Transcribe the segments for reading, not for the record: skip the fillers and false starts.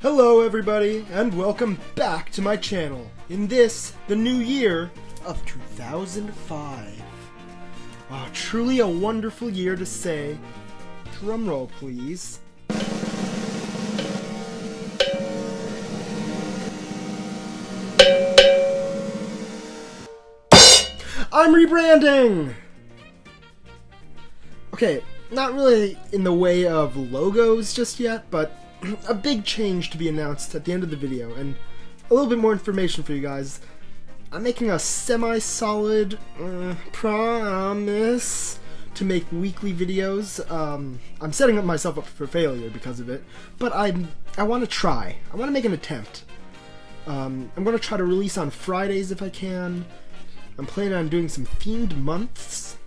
Hello everybody, and welcome back to my channel, in this, the new year of 2005. Oh, truly a wonderful year to say. Drumroll please. I'm rebranding! Okay, not really in the way of logos just yet, but a big change to be announced at the end of the video, and a little bit more information for you guys. I'm making a semi-solid promise to make weekly videos. I'm setting myself up for failure because of it, but I want to try. I want to make an attempt. I'm going to try to release on Fridays if I can. I'm planning on doing some themed months,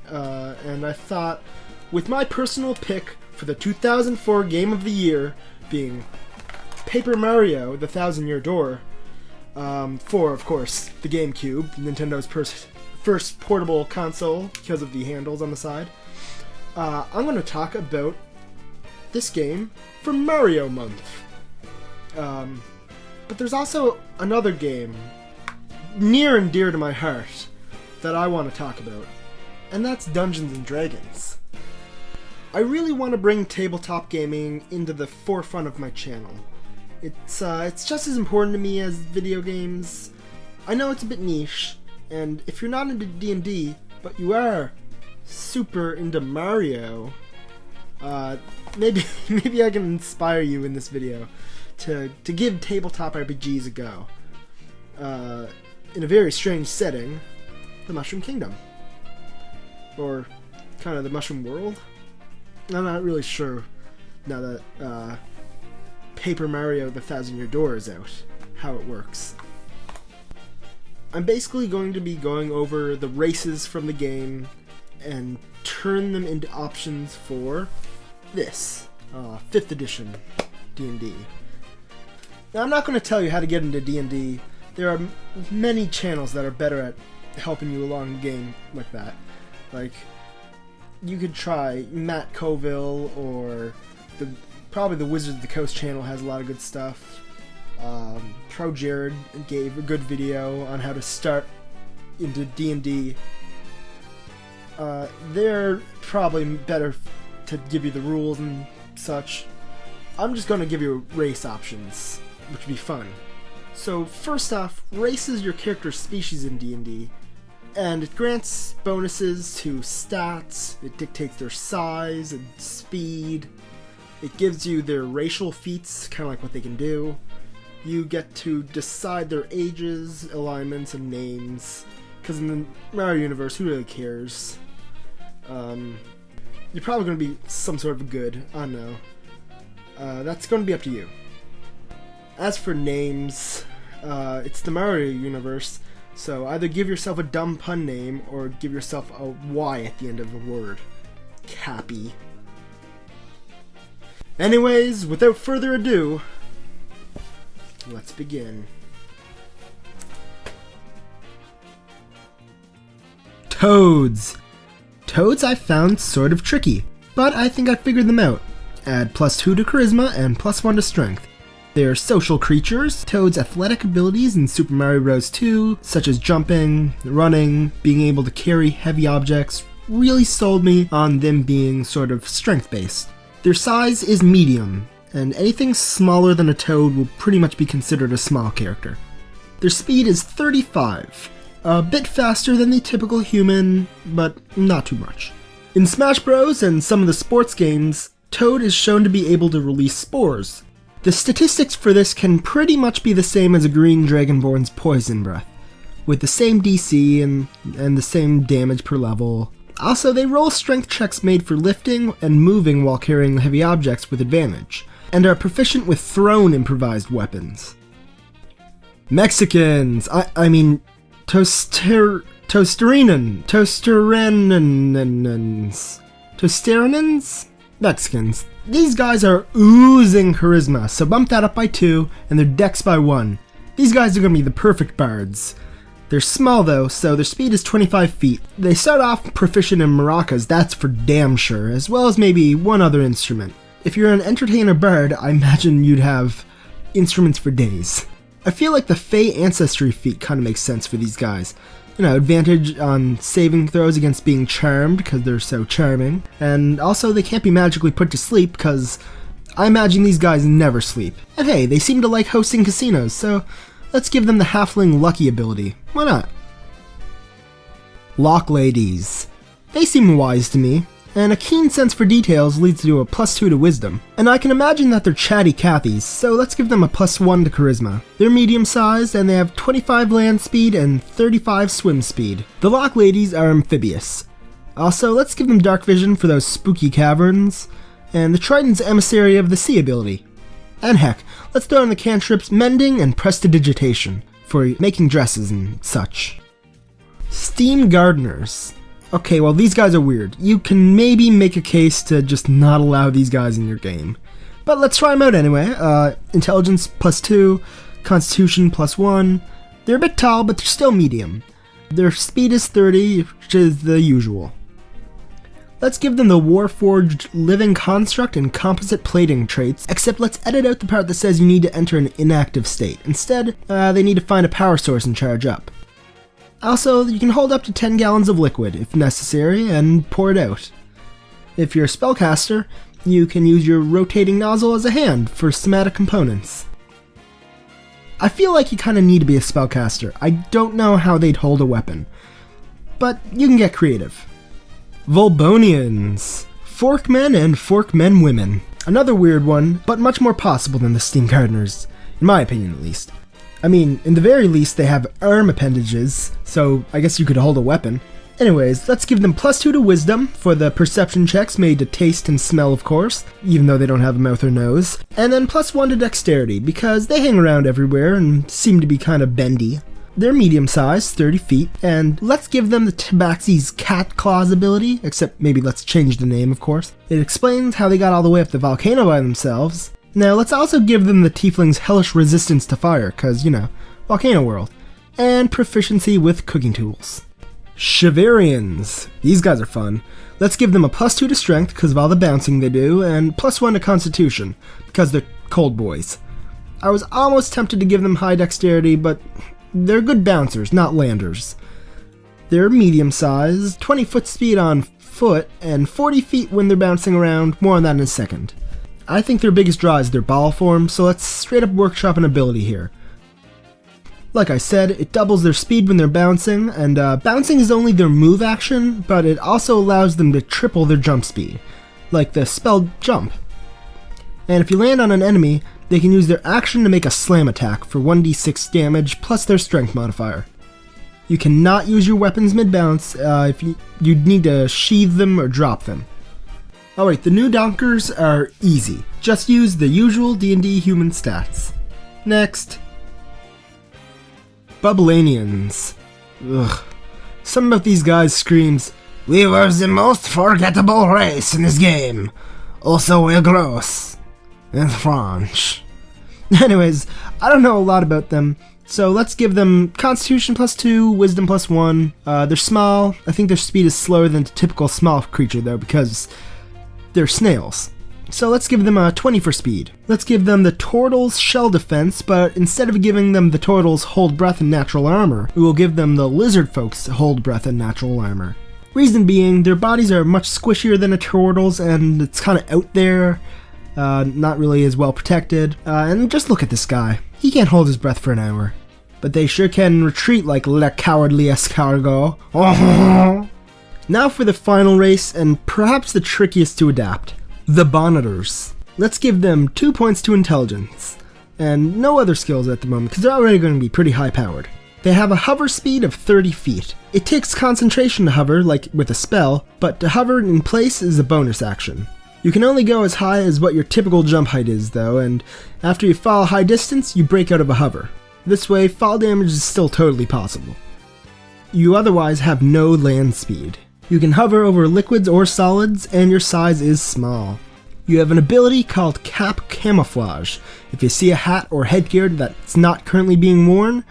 and I thought, with my personal pick for the 2004 Game of the Year being Paper Mario, the Thousand-Year Door, for, of course, the GameCube, Nintendo's first portable console because of the handles on the side, I'm going to talk about this game for Mario Month. But there's also another game near and dear to my heart that I want to talk about, and that's Dungeons and Dragons. I really want to bring tabletop gaming into the forefront of my channel. It's just as important to me as video games. I know it's a bit niche, and if you're not into D&D, but you are super into Mario, maybe I can inspire you in this video to give tabletop RPGs a go. In a very strange setting, the Mushroom Kingdom. Or kind of the Mushroom World? I'm not really sure now that Paper Mario the Thousand-Year Door is out, how it works. I'm basically going to be going over the races from the game and turn them into options for this, 5th edition D&D. Now I'm not going to tell you how to get into D&D. There are many channels that are better at helping you along the game like that. Like, you could try Matt Colville, or probably the Wizards of the Coast channel has a lot of good stuff. Pro Jared gave a good video on how to start into D&D. They're probably better to give you the rules and such. I'm just going to give you race options, which would be fun. So first off, race is your character's species in D&D, and it grants bonuses to stats, it dictates their size and speed, it gives you their racial feats, kind of like what they can do. You get to decide their ages, alignments, and names, because in the Mario universe, who really cares? You're probably going to be some sort of good, I don't know. That's going to be up to you. As for names, it's the Mario universe, so either give yourself a dumb pun name or give yourself a Y at the end of a word. Cappy. Anyways, without further ado, let's begin. Toads. Toads I found sort of tricky, but I think I figured them out. Add +2 to charisma and +1 to strength. They're social creatures. Toad's athletic abilities in Super Mario Bros. 2, such as jumping, running, being able to carry heavy objects, really sold me on them being sort of strength-based. Their size is medium, and anything smaller than a Toad will pretty much be considered a small character. Their speed is 35, a bit faster than the typical human, but not too much. In Smash Bros. And some of the sports games, Toad is shown to be able to release spores. The statistics for this can pretty much be the same as a green Dragonborn's poison breath, with the same DC and the same damage per level. Also, they roll strength checks made for lifting and moving while carrying heavy objects with advantage, and are proficient with thrown improvised weapons. Mexicans! I mean, Toasterinans? Mexicans. These guys are oozing charisma, so bump that up by 2, and their dex by 1. These guys are going to be the perfect bards. They're small though, so their speed is 25 feet. They start off proficient in maracas, that's for damn sure, as well as maybe one other instrument. If you're an entertainer bard, I imagine you'd have instruments for days. I feel like the Fey Ancestry feat kind of makes sense for these guys. You know, advantage on saving throws against being charmed because they're so charming. And also they can't be magically put to sleep because I imagine these guys never sleep. And hey, they seem to like hosting casinos, so let's give them the Halfling Lucky ability. Why not? Lock Ladies. They seem wise to me, and a keen sense for details leads to a +2 to Wisdom. And I can imagine that they're chatty Cathies, so let's give them a +1 to Charisma. They're medium-sized, and they have 25 land speed and 35 swim speed. The Lock Ladies are amphibious. Also, let's give them Dark Vision for those spooky caverns, and the Triton's Emissary of the Sea ability. And heck, let's throw in the cantrips Mending and Prestidigitation for making dresses and such. Steam Gardeners. Okay, well these guys are weird. You can maybe make a case to just not allow these guys in your game. But let's try them out anyway. Intelligence +2, Constitution +1. They're a bit tall, but they're still medium. Their speed is 30, which is the usual. Let's give them the Warforged Living Construct and Composite Plating traits, except let's edit out the part that says you need to enter an inactive state. Instead, they need to find a power source and charge up. Also, you can hold up to 10 gallons of liquid, if necessary, and pour it out. If you're a spellcaster, you can use your rotating nozzle as a hand for somatic components. I feel like you kind of need to be a spellcaster. I don't know how they'd hold a weapon, but you can get creative. Volbonians. Forkmen and Forkmen women. Another weird one, but much more possible than the Steam Gardeners, in my opinion at least. I mean, in the very least they have arm appendages, so I guess you could hold a weapon. Anyways, let's give them +2 to Wisdom for the perception checks made to taste and smell, of course, even though they don't have a mouth or nose. And then +1 to Dexterity, because they hang around everywhere and seem to be kind of bendy. They're medium-sized, 30 feet, and let's give them the Tabaxi's Cat Claws ability, except maybe let's change the name, of course. It explains how they got all the way up the volcano by themselves. Now, let's also give them the Tiefling's Hellish Resistance to Fire, cause, you know, Volcano World. And proficiency with cooking tools. Shavarians. These guys are fun. Let's give them a +2 to Strength, because of all the bouncing they do, and +1 to Constitution, because they're cold boys. I was almost tempted to give them high Dexterity, but they're good bouncers, not landers. They're medium-sized, 20-foot speed on foot, and 40 feet when they're bouncing around. More on that in a second. I think their biggest draw is their ball form, so let's straight up workshop an ability here. Like I said, it doubles their speed when they're bouncing, and bouncing is only their move action, but it also allows them to triple their jump speed, like the spell Jump. And if you land on an enemy, they can use their action to make a slam attack for 1d6 damage plus their strength modifier. You cannot use your weapons mid-bounce if you'd need to sheathe them or drop them. Alright, the new Donkers are easy. Just use the usual D&D human stats. Next. Bubblanians. Ugh. Something about these guys screams, "We were the most forgettable race in this game. Also, we're gross. In French." Anyways, I don't know a lot about them, so let's give them Constitution +2, Wisdom +1. They're small. I think their speed is slower than a typical small creature though, because they're snails. So let's give them a 20 for speed. Let's give them the Turtle's Shell Defense, but instead of giving them the Turtle's Hold Breath and Natural Armor, we will give them the Lizard Folk's Hold Breath and Natural Armor. Reason being, their bodies are much squishier than a turtle's, and it's kind of out there, not really as well protected. And just look at this guy. He can't hold his breath for an hour. But they sure can retreat like Le Cowardly Escargot. Now for the final race, and perhaps the trickiest to adapt. The Bonitors. Let's give them 2 points to Intelligence, and no other skills at the moment, because they're already going to be pretty high powered. They have a hover speed of 30 feet. It takes concentration to hover, like with a spell, but to hover in place is a bonus action. You can only go as high as what your typical jump height is though, and after you fall a high distance, you break out of a hover. This way, fall damage is still totally possible. You otherwise have no land speed. You can hover over liquids or solids, and your size is small. You have an ability called Cap Camouflage. If you see a hat or headgear that's not currently being worn,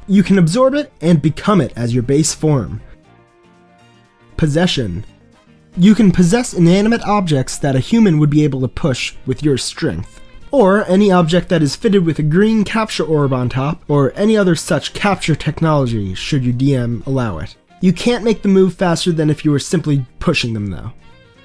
you can absorb it and become it as your base form. Possession. You can possess inanimate objects that a human would be able to push with your strength. or any object that is fitted with a green capture orb on top, or any other such capture technology should your DM allow it. You can't make them move faster than if you were simply pushing them though.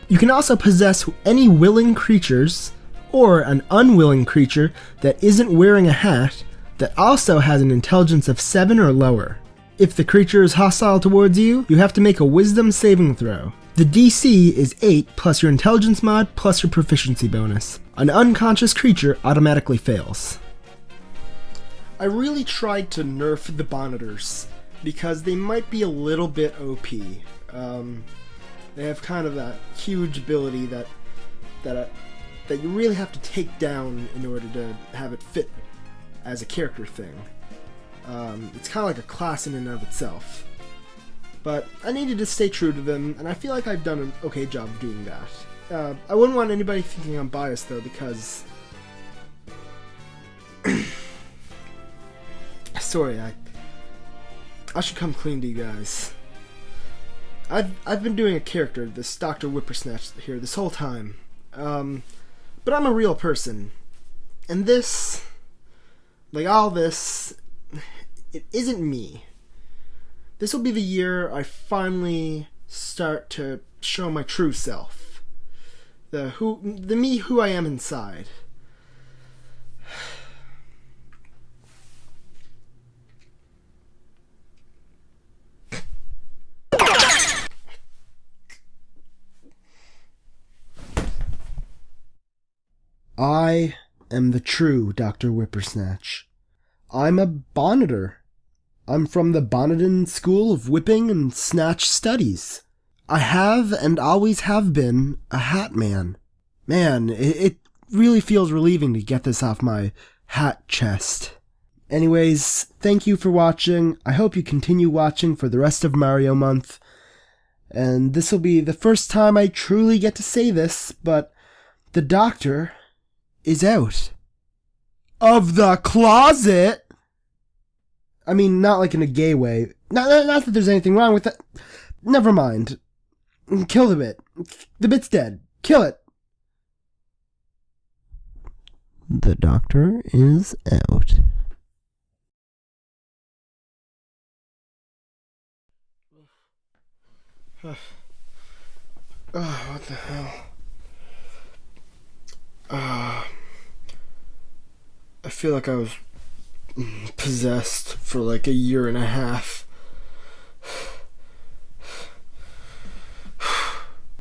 You can also possess any willing creatures, or an unwilling creature that isn't wearing a hat that also has an intelligence of 7 or lower. If the creature is hostile towards you, you have to make a wisdom saving throw. The DC is 8 plus your intelligence mod plus your proficiency bonus. An unconscious creature automatically fails. I really tried to nerf the Bonitors because they might be a little bit OP. They have kind of that huge ability that you really have to take down in order to have it fit as a character thing. It's kind of like a class in and of itself. But I needed to stay true to them, and I feel like I've done an okay job of doing that. I wouldn't want anybody thinking I'm biased, though, because... Sorry, I should come clean to you guys. I've been doing a character, this Dr. Whippersnatch here, this whole time. But I'm a real person. And this... Like, all this... It isn't me. This will be the year I finally start to show my true self. The me who I am inside. I am the true Dr. Whippersnatch. I'm a Bonitor. I'm from the Boniton School of Whipping and Snatch Studies. I have and always have been a hat man. Man, it really feels relieving to get this off my hat chest. Anyways, thank you for watching. I hope you continue watching for the rest of Mario Month. And this will be the first time I truly get to say this, but the doctor is out of the closet. I mean, not like in a gay way. Not that there's anything wrong with that. Never mind. Kill the bit. The bit's dead. Kill it. The doctor is out. Oh, what the hell? I feel like I was possessed for like a year and a half.